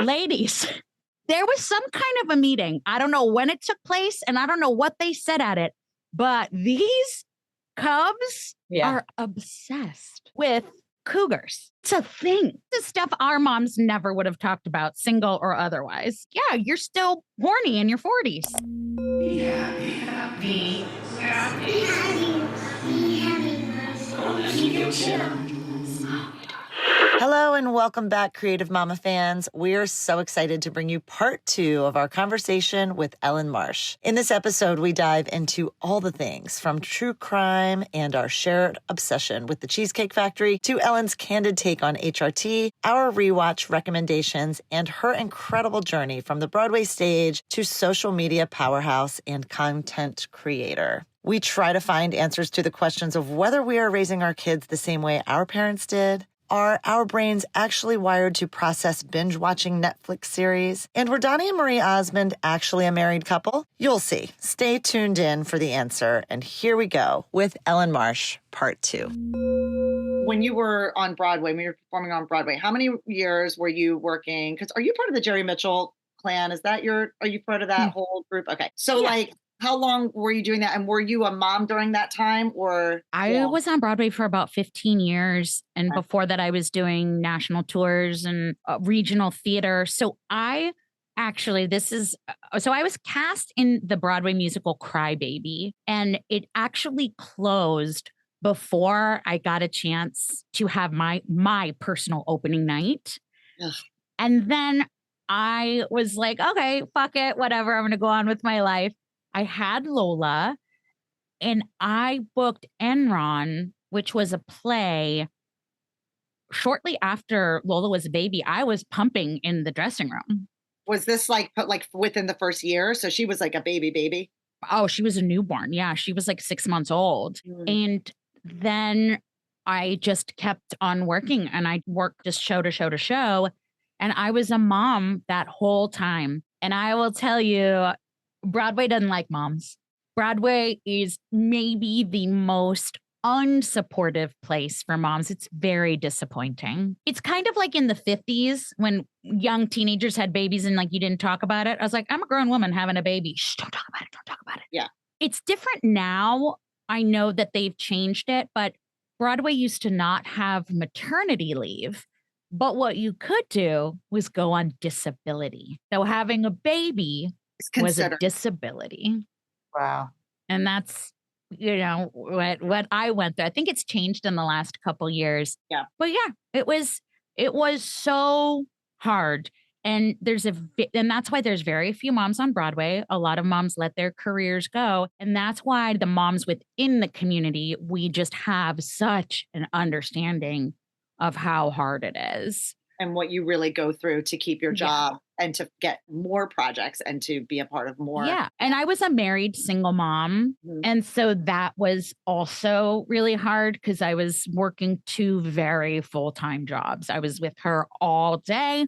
ladies, there was some kind of a meeting. I don't know when it took place and I don't know what they said at it, but these Cubs are obsessed with cougars. It's a thing. This stuff our moms never would have talked about, single or otherwise. Yeah, you're still horny in your 40s. Be happy, happy, happy, happy, happy. Hello and welcome back, Creative Mama fans. We're so excited to bring you part 2 of our conversation with Ellyn Marsh. In this episode, we dive into all the things from true crime and our shared obsession with the Cheesecake Factory to Ellyn's candid take on HRT, our rewatch recommendations, and her incredible journey from the Broadway stage to social media powerhouse and content creator. We try to find answers to the questions of whether we are raising our kids the same way our parents did. Are our brains actually wired to process binge-watching Netflix series? And were Donnie and Marie Osmond actually a married couple? You'll see. Stay tuned in for the answer. And here we go with Ellyn Marsh, part 2. When you were on Broadway, when you were performing on Broadway, how many years were you working? Because are you part of the Jerry Mitchell clan? Are you part of that whole group? Okay. So how long were you doing that? And were you a mom during that time or? I was on Broadway for about 15 years. And before that, I was doing national tours and regional theater. So I was cast in the Broadway musical Cry Baby, and it actually closed before I got a chance to have my personal opening night. Ugh. And then I was like, okay, fuck it, whatever. I'm going to go on with my life. I had Lola, and I booked Enron, which was a play. Shortly after Lola was a baby, I was pumping in the dressing room. Was this like within the first year? So she was like a baby? Oh, she was a newborn. Yeah, she was like 6 months old. And then I just kept on working, and I worked just show to show to show. And I was a mom that whole time. And I will tell you, Broadway doesn't like moms. Broadway is maybe the most unsupportive place for moms. It's very disappointing. It's kind of like in the 50s when young teenagers had babies and you didn't talk about it. I was like, I'm a grown woman having a baby. Shh, don't talk about it. Don't talk about it. Yeah. It's different now. I know that they've changed it, but Broadway used to not have maternity leave. But what you could do was go on disability. So having a baby was a disability. Wow. And that's, what I went through. I think it's changed in the last couple years. Yeah. But yeah, it was so hard. And that's why there's very few moms on Broadway. A lot of moms let their careers go. And that's why the moms within the community, we just have such an understanding of how hard it is. And what you really go through to keep your job and to get more projects and to be a part of more. Yeah. And I was a married single mom. And so that was also really hard because I was working 2 very full-time jobs. I was with her all day,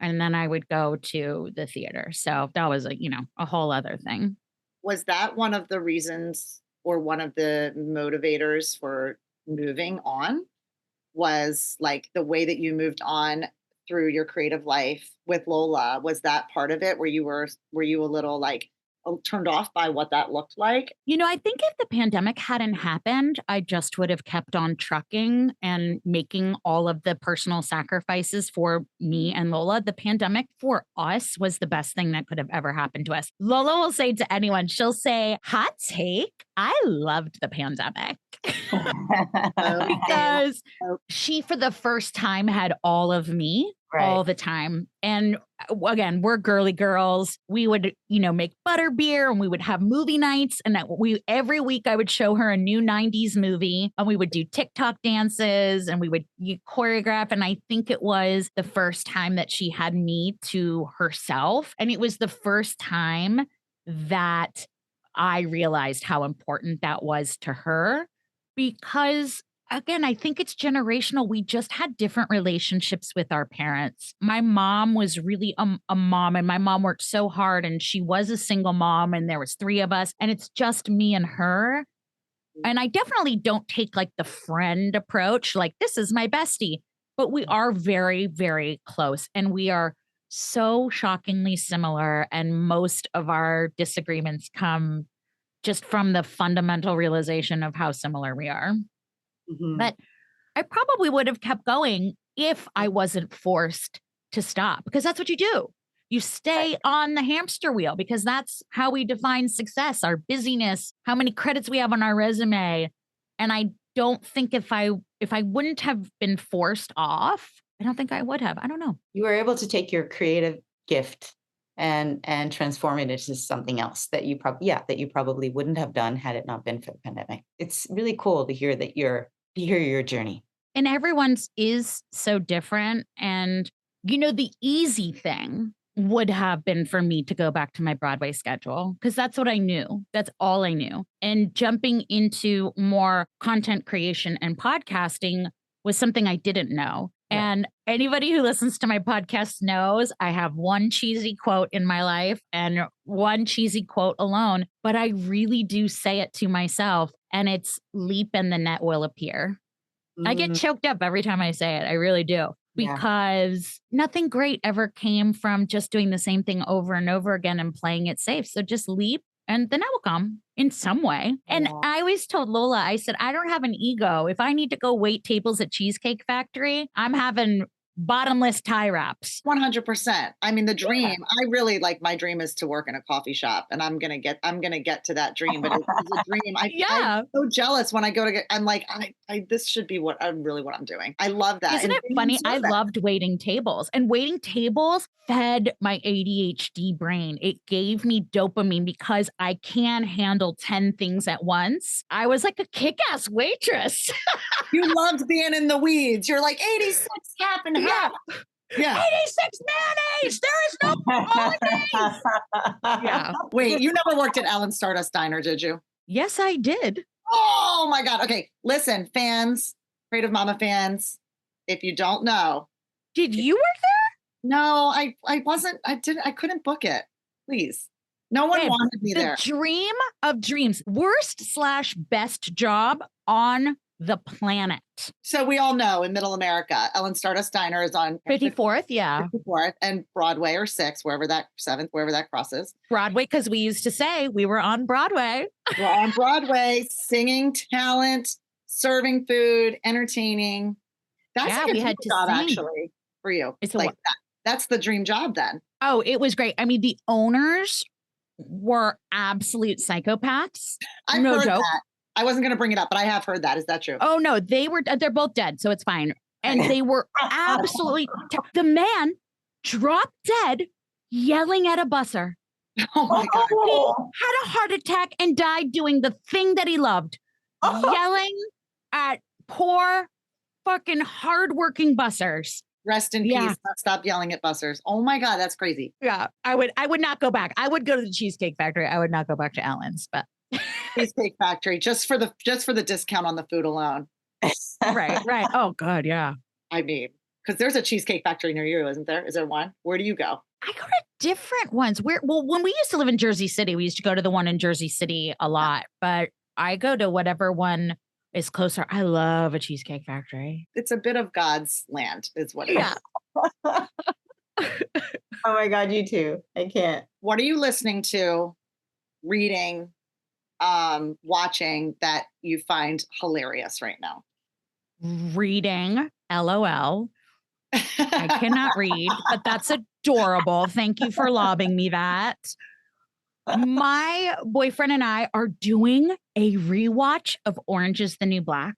and then I would go to the theater. So that was a whole other thing. Was that one of the reasons or one of the motivators for moving on? Was like the way that you moved on through your creative life with Lola? Was that part of it where you were you a little turned off by what that looked like? I think if the pandemic hadn't happened, I just would have kept on trucking and making all of the personal sacrifices for me and Lola. The pandemic for us was the best thing that could have ever happened to us. Lola will say to anyone, she'll say, hot take, I loved the pandemic. Because she, for the first time, had all of me all the time. And again, we're girly girls. We would, make butter beer, and we would have movie nights. And every week I would show her a new 90s movie, and we would do TikTok dances, and we would choreograph. And I think it was the first time that she had me to herself. And it was the first time that I realized how important that was to her, because again, I think it's generational. We just had different relationships with our parents. My mom was really a mom, and my mom worked so hard, and she was a single mom, and there was 3 of us, and it's just me and her. And I definitely don't take the friend approach, this is my bestie, but we are very, very close, and we are so shockingly similar. And most of our disagreements come just from the fundamental realization of how similar we are. Mhm. But I probably would have kept going if I wasn't forced to stop, because that's what you do. You stay on the hamster wheel because that's how we define success, our busyness, how many credits we have on our resume. And I don't think if I wouldn't have been forced off, I don't think I would have. I don't know. You were able to take your creative gift and transform it into something else that you probably wouldn't have done had it not been for the pandemic. It's really cool to hear your journey. And everyone's is so different. And, the easy thing would have been for me to go back to my Broadway schedule because that's what I knew. That's all I knew. And jumping into more content creation and podcasting was something I didn't know. Yeah. And anybody who listens to my podcast knows I have one cheesy quote in my life and one cheesy quote alone, but I really do say it to myself, and it's leap and the net will appear. I get choked up every time I say it. I really do. Because nothing great ever came from just doing the same thing over and over again and playing it safe. So just leap and the net will come in some way. And I always told Lola, I said, I don't have an ego. If I need to go wait tables at Cheesecake Factory, I'm having bottomless tie wraps. 100%. I mean, the dream, I really my dream is to work in a coffee shop, and I'm going to get to that dream, but it's a dream. I'm so jealous when I go to get, I'm like, this should be what I'm doing. I love that. Isn't it funny? I loved waiting tables, and waiting tables fed my ADHD brain. It gave me dopamine because I can handle 10 things at once. I was like a kick-ass waitress. You loved being in the weeds. You're like 86 half and half. Yeah. 86 mayonnaise. There is no bolognese. Yeah. Wait, you never worked at Ellyn Stardust Diner, did you? Yes, I did. Oh my God. Okay. Listen, fans, Creative Mama fans, if you don't know. Did you work there? No, I couldn't book it. Please. No one wanted me there. The dream of dreams. Worst/best job on the planet. So we all know in Middle America, Ellyn Stardust Diner is on 54th, 54th, and Broadway or 6th, wherever that crosses. Broadway, because we used to say we were on Broadway. We're on Broadway, singing talent, serving food, entertaining. That's like a job actually for you. It's like that. That's the dream job then. Oh, it was great. I mean, the owners were absolute psychopaths. I've heard that. I wasn't going to bring it up, but I have heard that. Is that true? Oh, no, they're both dead, so it's fine. And they were absolutely, the man dropped dead yelling at a busser. Oh my God. He had a heart attack and died doing the thing that he loved, yelling at poor fucking hardworking bussers. Rest in peace. Stop yelling at bussers. Oh my God, that's crazy. Yeah, I would not go back. I would go to the Cheesecake Factory. I would not go back to Ellyn's, but Cheesecake Factory just for the discount on the food alone. Right. Oh God, yeah. I mean, because there's a Cheesecake Factory near you, isn't there? Is there one? Where do you go? I go to different ones. When we used to live in Jersey City, we used to go to the one in Jersey City a lot, but I go to whatever one is closer. I love a Cheesecake Factory. It's a bit of God's land, is what it is. Oh my God, you too. I can't. What are you listening to, reading, watching that you find hilarious right now? Reading, LOL. I cannot read, but that's adorable. Thank you for lobbing me that. My boyfriend and I are doing a rewatch of Orange is the New Black.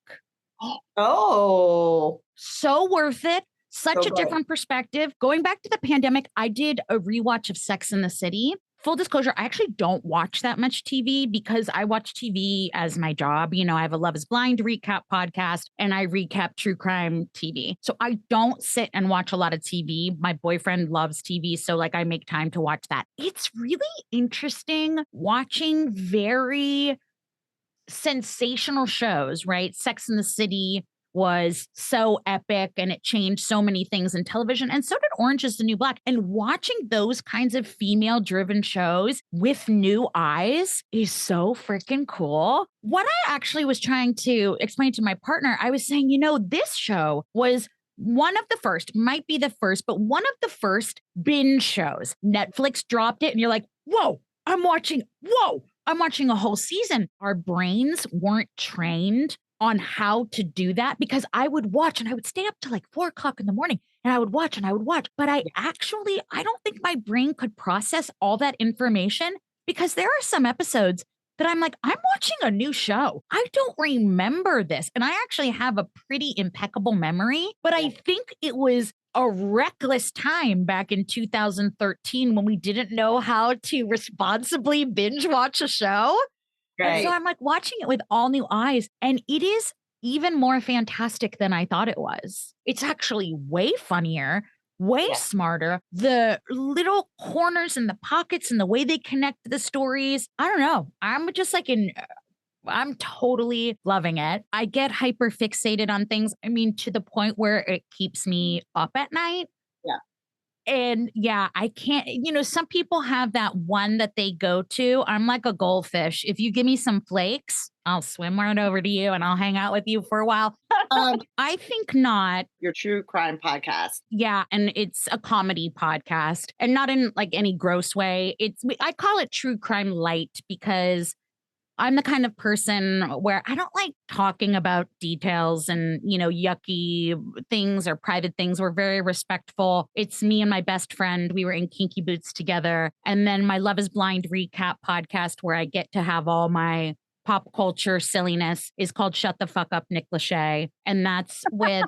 Oh, so worth it. Such a different perspective. Going back to the pandemic, I did a rewatch of Sex and the City. Full disclosure, I actually don't watch that much TV because I watch TV as my job. You know, I have a Love is Blind recap podcast and I recap true crime TV. So I don't sit and watch a lot of TV. My boyfriend loves TV. So I make time to watch that. It's really interesting watching very sensational shows, right? Sex and the City was so epic and it changed so many things in television. And so did Orange is the New Black. And watching those kinds of female driven shows with new eyes is so freaking cool. What I actually was trying to explain to my partner, I was saying, this show was one of the first, might be the first, but one of the first binge shows. Netflix dropped it and you're like, whoa, I'm watching a whole season. Our brains weren't trained on how to do that because I would watch and I would stay up till like 4:00 in the morning and I would watch. But I don't think my brain could process all that information because there are some episodes that I'm like, I'm watching a new show. I don't remember this. And I actually have a pretty impeccable memory, but I think it was a reckless time back in 2013 when we didn't know how to responsibly binge watch a show. Right. And so I'm like watching it with all new eyes, and it is even more fantastic than I thought it was. It's actually way funnier, way smarter. The little corners and the pockets and the way they connect the stories. I don't know. I'm just like I'm totally loving it. I get hyper fixated on things. I mean, to the point where it keeps me up at night. Yeah. And I can't, some people have that one that they go to. I'm like a goldfish. If you give me some flakes, I'll swim right over to you and I'll hang out with you for a while. I think not. Your true crime podcast. Yeah. And it's a comedy podcast and not in like any gross way. I call it true crime light because I'm the kind of person where I don't like talking about details and, yucky things or private things. We're very respectful. It's me and my best friend. We were in Kinky Boots together. And then my Love is Blind recap podcast where I get to have all my pop culture silliness is called Shut the Fuck Up, Nick Lachey. And that's with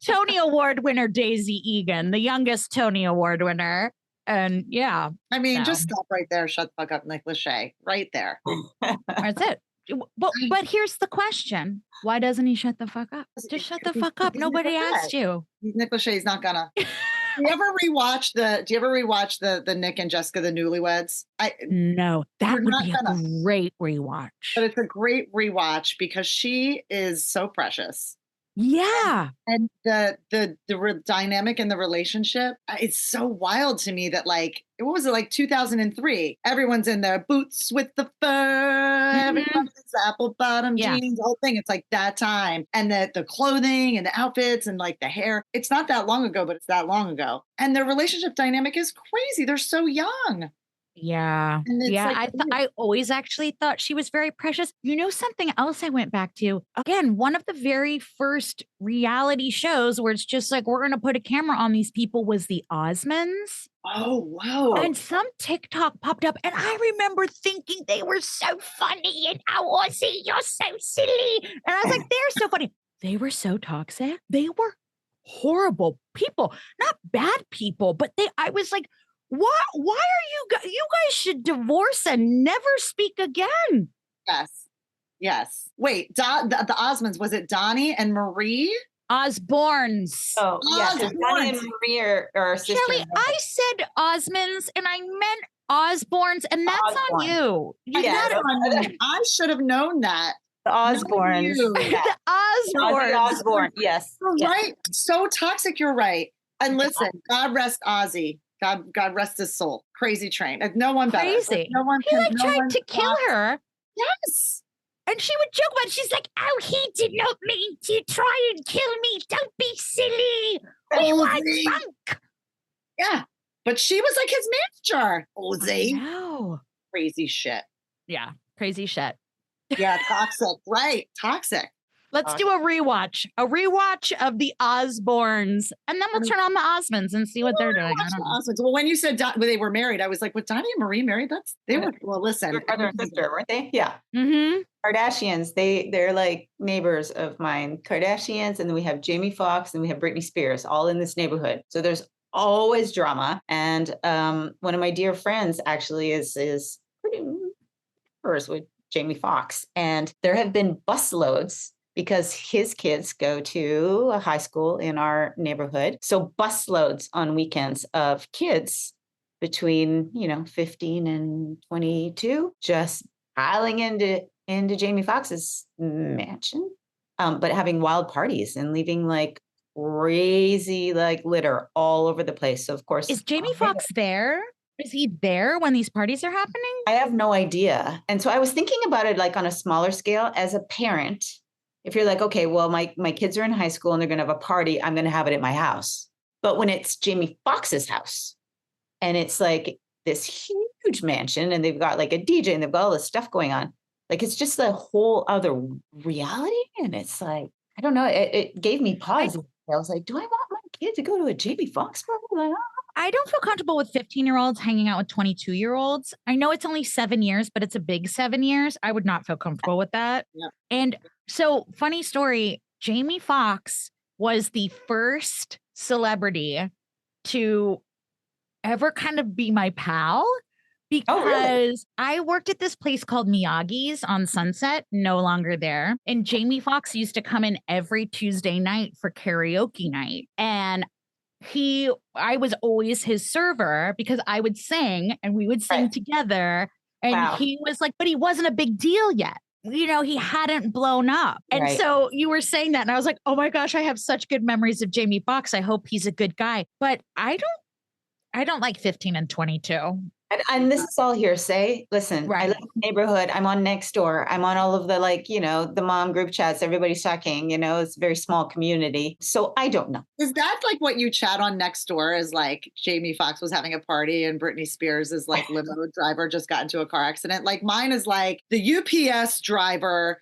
Tony Award winner Daisy Egan, the youngest Tony Award winner. And I mean, just stop right there. Shut the fuck up, Nick Lachey. Right there. That's it. But here's the question. Why doesn't he shut the fuck up? Just shut the fuck up. Nobody asked you. Nick Lachey's not gonna. Do you ever rewatch the Nick and Jessica, the Newlyweds? No, that would be a great rewatch. But it's a great rewatch because she is so precious. Yeah. And the dynamic in the relationship, it's so wild to me that like, what was it, like 2003? Everyone's in their boots with the fur, everyone's apple bottom jeans, the whole thing. It's like that time. And the clothing and the outfits and like the hair. It's not that long ago, but it's that long ago. And their relationship dynamic is crazy. They're so young. Yeah. Like, I always actually thought she was very precious. Something else I went back to, again, one of the very first reality shows where it's just like, we're going to put a camera on these people was The Osmonds. Oh, wow. And some TikTok popped up and I remember thinking they were so funny and Ozzy, you're so silly. And I was like, they're so funny. They were so toxic. They were horrible people, not bad people, but I was like, why are you guys should divorce and never speak again? Yes. Wait, the Osmonds, was it Donnie and Marie? Osbornes. Oh, yeah. Donnie and Marie are sisters. Shelly, I said Osmonds and I meant Osbornes, and that's on you. I should have known that. The Osbornes. The Osbornes. Osborne. Yes. Right. So toxic. You're right. And listen, God rest Ozzy. God rest his soul. Crazy train. No one better. Crazy. He tried to kill her. Yes. And she would joke about it. She's like, oh, he did not mean to try and kill me. Don't be silly. We want funk. Yeah. But she was like his manager. Ozzy. No. Crazy shit. Yeah. Crazy shit. Yeah. Toxic. Right. Toxic. Let's do a rewatch of the Osbornes, and then we'll turn on the Osmonds and see what they're doing. Well, when you said they were married, I was like, "Was Donnie and Marie married?" They were. Well, listen, brother and sister, weren't they? Yeah. Mm-hmm. Kardashians. They're like neighbors of mine. Kardashians, and then we have Jamie Foxx, and we have Britney Spears, all in this neighborhood. So there's always drama. And one of my dear friends actually is pretty neighbors with Jamie Foxx, and there have been busloads. Because his kids go to a high school in our neighborhood. So busloads on weekends of kids between, 15 and 22, just piling into Jamie Foxx's mansion, but having wild parties and leaving like crazy like litter all over the place. So of course, is Jamie Foxx there? Is he there when these parties are happening? I have no idea. And so I was thinking about it like on a smaller scale as a parent. If you're like, okay, well, my kids are in high school and they're going to have a party, I'm going to have it at my house. But when it's Jamie Foxx's house and it's like this huge mansion and they've got like a DJ and they've got all this stuff going on, like it's just a whole other reality. And it's like, I don't know, it gave me pause. I was like, do I want my kid to go to a Jamie Foxx party? Like, I don't feel comfortable with 15-year-olds hanging out with 22-year-olds. I know it's only 7 years, but it's a big 7 years. I would not feel comfortable with that. Yeah. And so, funny story, Jamie Foxx was the first celebrity to ever kind of be my pal because I worked at this place called Miyagi's on Sunset, no longer there. And Jamie Foxx used to come in every Tuesday night for karaoke night. And I was always his server because I would sing and we would sing together. And he was like, but he wasn't a big deal yet. You know, he hadn't blown up. And so you were saying that and I was like, oh my gosh, I have such good memories of Jamie Foxx. I hope he's a good guy. But I don't like 15 and 22. And this is all hearsay. Listen, I live in the neighborhood. I'm on Nextdoor. I'm on all of the, like, you know, the mom group chats. Everybody's talking, you know, it's a very small community. So I don't know. Is that like what you chat on Nextdoor is like Jamie Foxx was having a party and Britney Spears is like limo driver just got into a car accident? Like mine is like the UPS driver.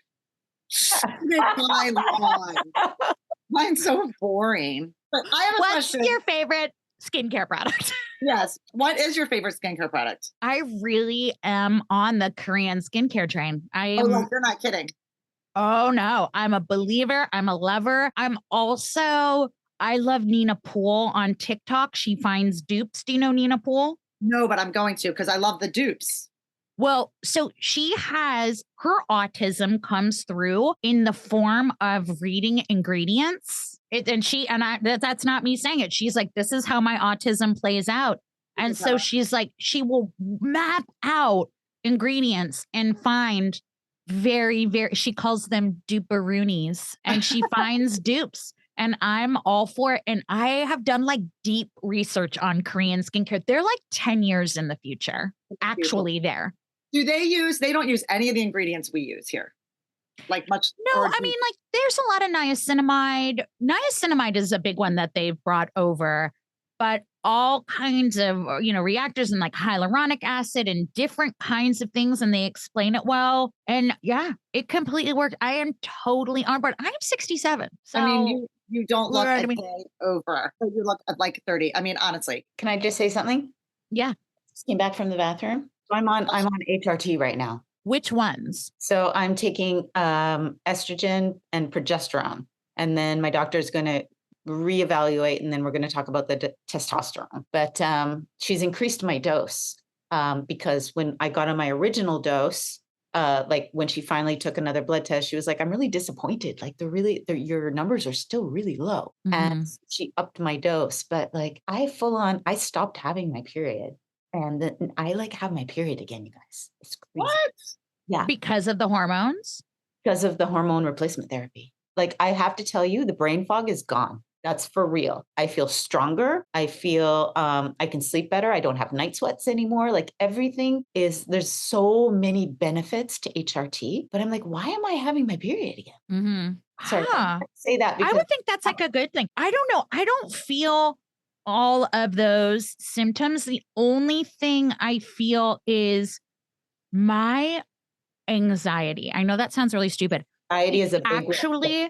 Mine's so boring. But I have a question. What's your favorite skincare product? Yes. What is your favorite skincare product? I really am on the Korean skincare train. You're not kidding. Oh no, I'm a believer. I'm a lover. I love Nina Poole on TikTok. She finds dupes. Do you know Nina Poole? No, but I'm going to because I love the dupes. Well, so her autism comes through in the form of reading ingredients. That's not me saying it. She's like, this is how my autism plays out. And so she's like, she will map out ingredients and find she calls them duperoonies and she finds dupes. And I'm all for it. And I have done like deep research on Korean skincare. They're like 10 years in the future, actually there. They don't use any of the ingredients we use here? Like much? No, I mean, like there's a lot of niacinamide. Niacinamide is a big one that they've brought over, but all kinds of, you know, reactors and like hyaluronic acid and different kinds of things. And they explain it well. And yeah, it completely worked. I am totally on board. I'm 67. So I mean, you don't look a day over. You look like 30. I mean, honestly. Can I just say something? Yeah. Just came back from the bathroom. I'm on HRT right now. Which ones? So I'm taking estrogen and progesterone. And then my doctor is going to reevaluate. And then we're going to talk about the testosterone. But she's increased my dose because when I got on my original dose, like when she finally took another blood test, she was like, I'm really disappointed. Like your numbers are still really low. Mm-hmm. And she upped my dose. But like I stopped having my period. And then I like have my period again, you guys. It's crazy. What? Yeah. Because of the hormones? Because of the hormone replacement therapy. Like I have to tell you, the brain fog is gone. That's for real. I feel stronger. I feel I can sleep better. I don't have night sweats anymore. Like there's so many benefits to HRT, but I'm like, why am I having my period again? Mm-hmm. Sorry, I say that because I would think that's like a good thing. I don't know. I don't feel all of those symptoms. The only thing I feel is my anxiety. I know that sounds really stupid. Anxiety is actually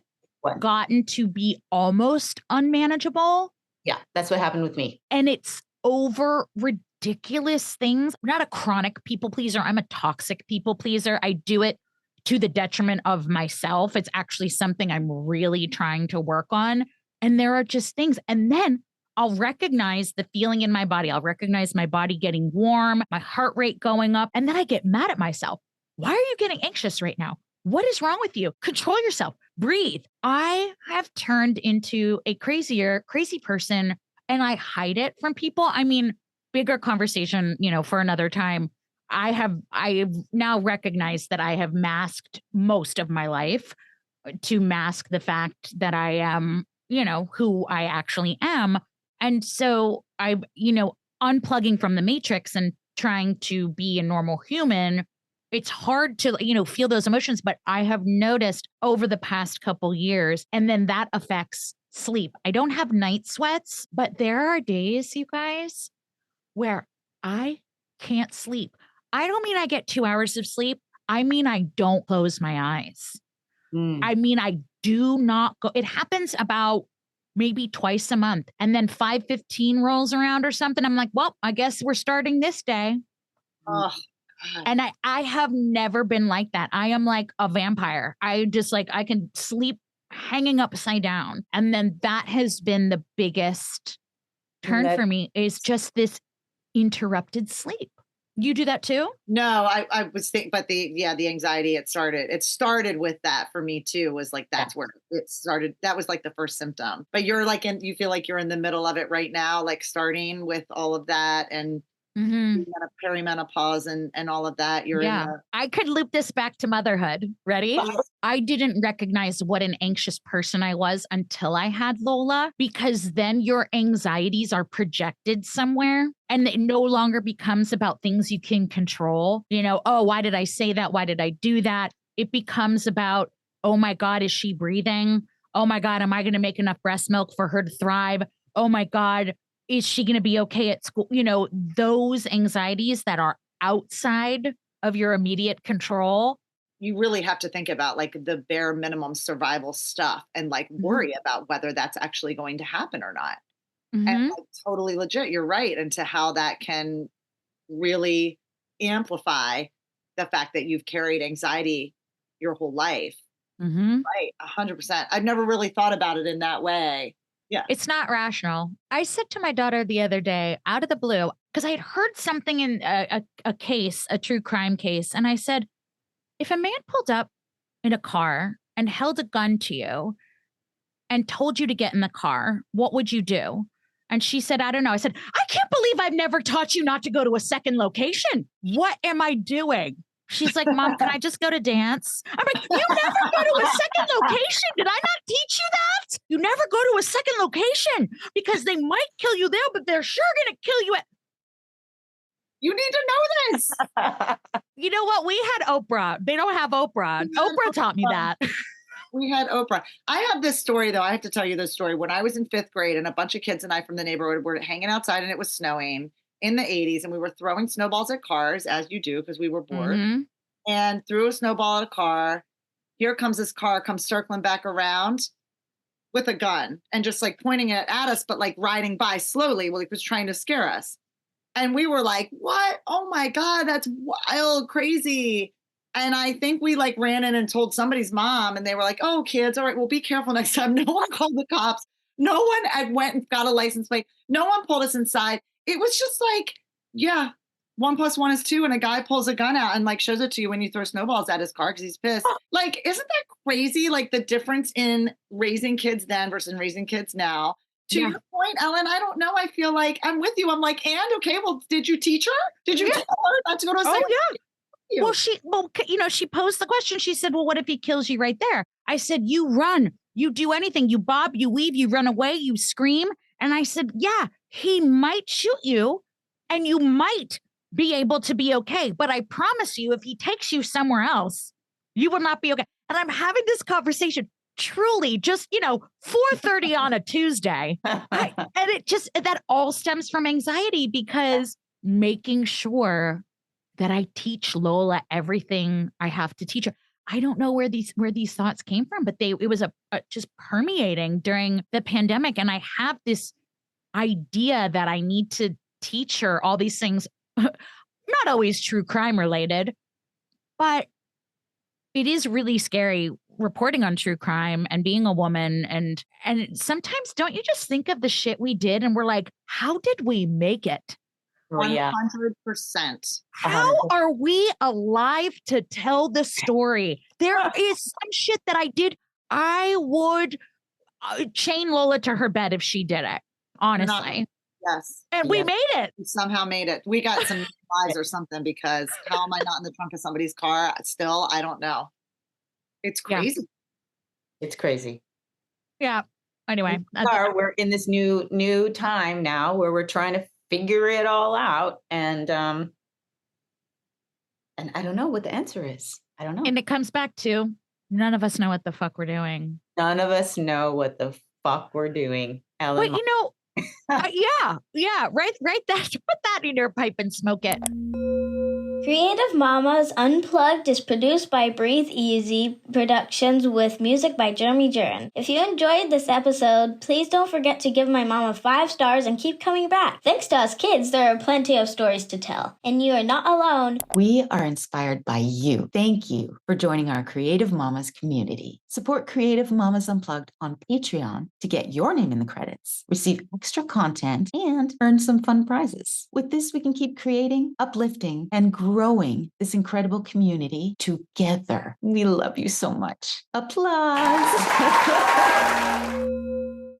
gotten to be almost unmanageable. Yeah, that's what happened with me. And it's over ridiculous things. I'm not a chronic people pleaser. I'm a toxic people pleaser. I do it to the detriment of myself. It's actually something I'm really trying to work on. And there are just things. And then I'll recognize the feeling in my body. I'll recognize my body getting warm, my heart rate going up. And then I get mad at myself. Why are you getting anxious right now? What is wrong with you? Control yourself. Breathe. I have turned into a crazy person and I hide it from people. I mean, bigger conversation, you know, for another time. I've now recognized that I have masked most of my life to mask the fact that I am, you know, who I actually am. And so unplugging from the matrix and trying to be a normal human it's hard to, feel those emotions, but I have noticed over the past couple years, and then that affects sleep. I don't have night sweats, but there are days, you guys, where I can't sleep. I don't mean I get 2 hours of sleep. I mean, I don't close my eyes. I mean, I do not go. It happens about maybe twice a month. And then 5:15 rolls around or something. I'm like, well, I guess we're starting this day. Oh, and I have never been like that. I am like a vampire. I just I can sleep hanging upside down. And then that has been the biggest turn for me, is just this interrupted sleep. You do that too? No, I was thinking, but the anxiety, it started with that for me too, was like, that's where it started. That was like the first symptom, but you're like, you feel like you're in the middle of it right now, like starting with all of that and perimenopause and all of that. I could loop this back to motherhood. Ready? I didn't recognize what an anxious person I was until I had Lola, because then your anxieties are projected somewhere and it no longer becomes about things you can control. Oh, why did I say that? Why did I do that? It becomes about, oh my God, is she breathing? Oh my God, am I going to make enough breast milk for her to thrive? Oh my God, is she going to be okay at school? Those anxieties that are outside of your immediate control. You really have to think about like the bare minimum survival stuff and like worry about whether that's actually going to happen or not. And like, totally legit, you're right. Into how that can really amplify the fact that you've carried anxiety your whole life. Right. 100%. I've never really thought about it in that way. Yeah. It's not rational. I said to my daughter the other day, out of the blue, because I had heard something in a case, a true crime case. And I said, if a man pulled up in a car and held a gun to you and told you to get in the car, what would you do? And she said, I don't know. I said, I can't believe I've never taught you not to go to a second location. What am I doing? She's like, Mom, can I just go to dance? I'm like, you never go to a second location. Did I not teach you that? You never go to a second location because they might kill you there, but they're sure going to kill you at. You need to know this. You know what? We had Oprah. They don't have Oprah. Oprah taught me that. We had Oprah. I have this story, though. I have to tell you this story. When I was in 5th grade and a bunch of kids and I from the neighborhood were hanging outside and it was snowing in the 80s, and we were throwing snowballs at cars, as you do, because we were bored, and threw a snowball at a car. Here comes this car, comes circling back around with a gun and just like pointing it at us, but like riding by slowly, like was trying to scare us. And we were like, what? Oh my God, that's wild, crazy. And I think we like ran in and told somebody's mom, and they were like, oh, kids, all right, well, be careful next time. No one called the cops. No one, I went and got a license plate. No one pulled us inside. It was just like, yeah, 1 + 1 is 2. And a guy pulls a gun out and like shows it to you when you throw snowballs at his car because he's pissed. Like, isn't that crazy? Like the difference in raising kids then versus raising kids now. To your point, Ellyn, I don't know. I feel like I'm with you. I'm like, and okay, well, did you teach her? Did you tell her not to go to a second? Oh, yeah. Well, she posed the question. She said, well, what if he kills you right there? I said, you run, you do anything. You bob, you weave, you run away, you scream. And I said, yeah, he might shoot you and you might be able to be okay. But I promise you, if he takes you somewhere else, you will not be okay. And I'm having this conversation truly just, 4:30 on a Tuesday. And that all stems from anxiety, because making sure that I teach Lola everything I have to teach her. I don't know where these thoughts came from, but it was just permeating during the pandemic. And I have this idea that I need to teach her all these things, not always true crime related, but it is really scary reporting on true crime and being a woman. And sometimes don't you just think of the shit we did and we're like, how did we make it? 100%. How are we alive to tell the story? There is some shit that I did. I would chain Lola to her bed if she did it, honestly. Yes. And we made it. We somehow made it. We got some lies or something, because how am I not in the trunk of somebody's car still? I don't know. It's crazy. Yeah. It's crazy. Yeah. Anyway. We're in this new time now where we're trying to figure it all out. And And I don't know what the answer is. I don't know. And it comes back to none of us know what the fuck we're doing. None of us know what the fuck we're doing, Ellyn. But yeah, right that. Put that in your pipe and smoke it. Creative Mamas Unplugged is produced by Breatheasy Productions with music by Jeremy Jurin. If you enjoyed this episode, please don't forget to give my mama 5 stars and keep coming back. Thanks to us kids, there are plenty of stories to tell. And you are not alone. We are inspired by you. Thank you for joining our Creative Mamas community. Support Creative Mamas Unplugged on Patreon to get your name in the credits, receive extra content, and earn some fun prizes. With this, we can keep creating, uplifting, and growing this incredible community together. We love you so much. Applause.